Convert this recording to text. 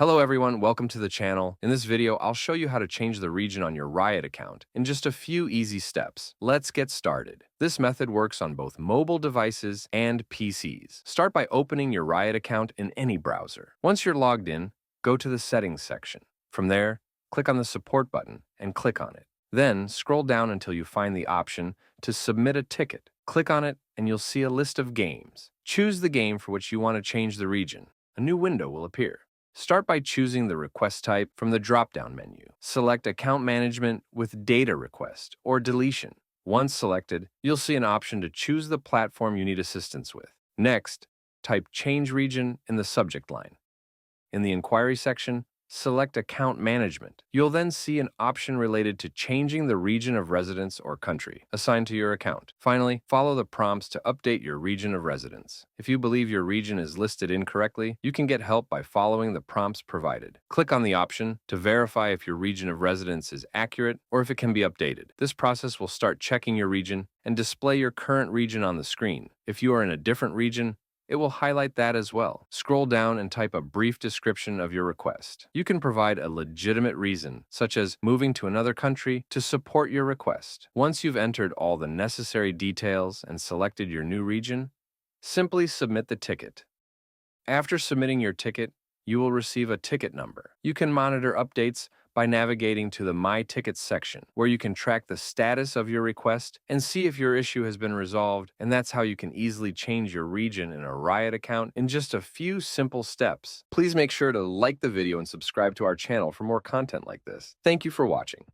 Hello everyone, welcome to the channel. In this video, I'll show you how to change the region on your Riot account in just a few easy steps. Let's get started. This method works on both mobile devices and PCs. Start by opening your Riot account in any browser. Once you're logged in, go to the Settings section. From there, click on the Support button and click on it. Then, scroll down until you find the option to submit a ticket. Click on it and you'll see a list of games. Choose the game for which you want to change the region. A new window will appear. Start by choosing the request type from the drop-down menu. Select Account Management with Data Request or Deletion. Once selected, you'll see an option to choose the platform you need assistance with. Next, type Change Region in the subject line. In the Inquiry section, select Account Management. You'll then see an option related to changing the region of residence or country assigned to your account. Finally, follow the prompts to update your region of residence. If you believe your region is listed incorrectly, you can get help by following the prompts provided. Click on the option to verify if your region of residence is accurate or if it can be updated. This process will start checking your region and display your current region on the screen. If you are in a different region, it will highlight that as well. Scroll down and type a brief description of your request. You can provide a legitimate reason, such as moving to another country, to support your request. Once you've entered all the necessary details and selected your new region, simply submit the ticket. After submitting your ticket, you will receive a ticket number. You can monitor updates by navigating to the My Tickets section, where you can track the status of your request and see if your issue has been resolved, and that's how you can easily change your region in a Riot account in just a few simple steps. Please make sure to like the video and subscribe to our channel for more content like this. Thank you for watching.